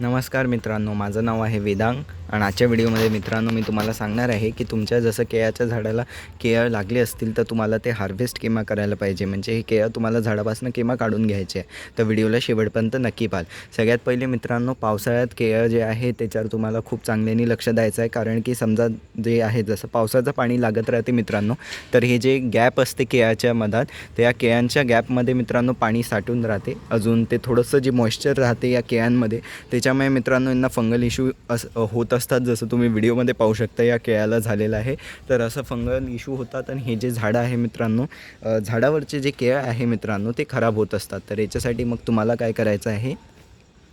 नमस्कार मित्रांनो, माझं नाव आहे वेदांग आणि आजच्या व्हिडिओमध्ये मित्रांनो मी तुम्हाला सांगणार आहे की तुमच्या जसं केळाच्या झाडाला केळं लागले असतील तर तुम्हाला ते हार्वेस्ट केव्हा करायला पाहिजे, म्हणजे हे केळं तुम्हाला झाडापासून केव्हा काढून घ्यायचे आहे. तर व्हिडिओला शेवटपर्यंत नक्की पाहाल. सगळ्यात पहिले मित्रांनो, पावसाळ्यात केळं जे आहे त्याच्यावर तुम्हाला खूप चांगल्याने लक्ष द्यायचं आहे, कारण की समजा जे आहे जसं पावसाचं पाणी लागत राहते मित्रांनो, तर हे जे गॅप असते केळाच्या मधात, त्या केळांच्या गॅपमध्ये मित्रांनो पाणी साठून राहते. अजून ते थोडंसं जे मॉइश्चर राहते या केळांमध्ये, त्याच्यामुळे मित्रांनो यांना फंगल इश्यू होत असतात. जसं तुम्ही व्हिडिओमध्ये पाहू शकता या केळाला झालेलं आहे. तर असं फंगल इश्यू होतात आणि हे जे झाडं आहे मित्रांनो, झाडावरचे जे केळं आहे मित्रांनो ते खराब होत असतात. तर याच्यासाठी मग तुम्हाला काय करायचं आहे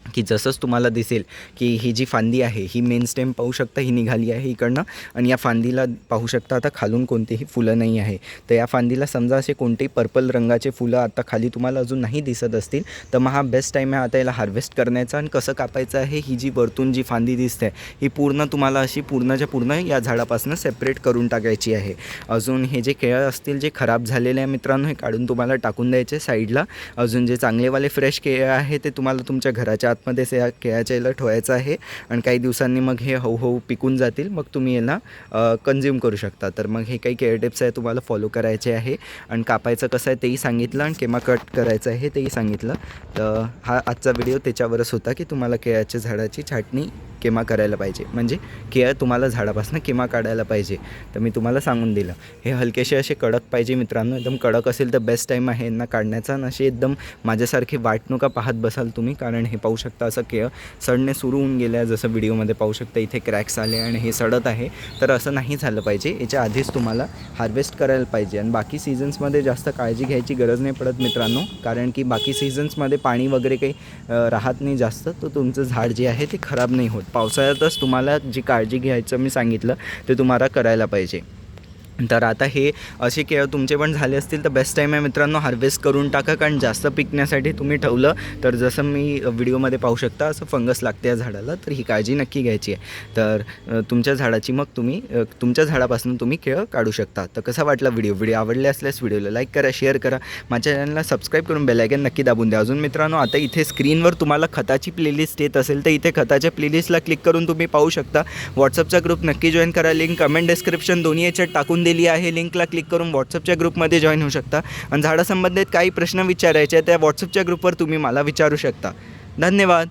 की जसंच तुम्हाला दिसेल की ही जी फांदी आहे ही मेन स्टेम पाहू शकता, ही निघाली आहे इकडनं, आणि या फांदीला पाहू शकता आता खालून कोणतेही फुलं नाही आहे. तर या फांदीला समजा असे कोणतेही पर्पल रंगाचे फुलं आता खाली तुम्हाला अजून नाही दिसत असतील तर मग हा बेस्ट टाईम आहे आता याला हार्वेस्ट करण्याचा. आणि कसं कापायचं आहे, ही जी वरतून जी फांदी दिसते ही पूर्ण तुम्हाला अशी पूर्णच्या पूर्ण या झाडापासून सेपरेट करून टाकायची आहे. अजून हे जे केळं असतील जे खराब झालेले आहे मित्रांनो, हे काढून तुम्हाला टाकून द्यायचे साईडला. अजून जे चांगलेवाले फ्रेश केळं आहे ते तुम्हाला तुमच्या घराच्या आतमध्ये या केळाच्या याला ठेवायचं आहे आणि काही दिवसांनी मग हे हळूहळू पिकून जातील, मग तुम्ही याला कन्झ्युम करू शकता. तर मग हे काही केअर टिप्स आहे तुम्हाला फॉलो करायचे आहे. आणि कापायचं कसं आहे तेही सांगितलं आणि केव्हा कट करायचं आहे तेही सांगितलं. तर हा आजचा व्हिडिओ त्याच्यावरच होता की तुम्हाला केळाच्या झाडाची छाटणी केव्हा करायला पाहिजे, म्हणजे केळं तुम्हाला झाडापासून केव्हा काढायला पाहिजे. तर मी तुम्हाला सांगून दिलं. हे हलकेसे असे कडक पाहिजे मित्रांनो, एकदम कडक असेल तर बेस्ट टाईम आहे यांना काढण्याचा. आणि असे एकदम माझ्यासारखे वाट नका पाहत बसाल तुम्ही, कारण हे पाहू शकता असं केळं सडणे सुरू होऊन गेल्या. जसं व्हिडिओमध्ये पाहू शकता इथे क्रॅक्स आले आणि हे सडत आहे. तर असं नाही झालं पाहिजे. याच्या आधीच तुम्हाला हार्वेस्ट करायला पाहिजे. आणि बाकी सीझन्समध्ये जास्त काळजी घ्यायची गरज नाही पडत मित्रांनो, कारण की बाकी सीझन्समध्ये पाणी वगैरे काही राहत नाही जास्त, तर तुमचं झाड जे आहे ते खराब नाही होत. पावसाळ्यातच तुम्हाला जी काळजी घ्यायचं मी सांगितलं ते तुम्हाला करायला पाहिजे. तर आता हे असे केळं तुमचे पण झाले असतील तर बेस्ट टाईम आहे मित्रांनो, हार्वेस्ट करून टाका. कारण जास्त पिकण्यासाठी तुम्ही ठेवलं तर जसं मी व्हिडिओमध्ये पाहू शकता असं फंगस लागते या झाडाला, तर ही काळजी नक्की घ्यायची आहे. तर तुमच्या झाडाची मग तुम्ही तुमच्या झाडापासून तुम्ही केळं काढू शकता. तर कसा वाटला व्हिडिओ आवडले असल्यास व्हिडिओला लाईक करा, शेअर करा, माझ्या चॅनलला सबस्क्राईब करून बेल आयकॉन नक्की दाबून द्या. अजून मित्रांनो, आता इथे स्क्रीनवर तुम्हाला खताची प्लेलिस्ट येत असेल तर इथे खताच्या प्लेलिस्टला क्लिक करून तुम्ही पाहू शकता. व्हॉट्सअपचा ग्रुप नक्की जॉईन करा, लिंक कमेंट डिस्क्रिप्शन दोन्ही याच्यात टाकून दिली आहे. लिंकला क्लिक करून व्हॉट्सअपच्या ग्रुपमध्ये जॉईन होऊ शकता. आणि झाडासंबंधित काही प्रश्न विचारायचे त्या व्हॉट्सअपच्या ग्रुपवर तुम्ही मला विचारू शकता. धन्यवाद.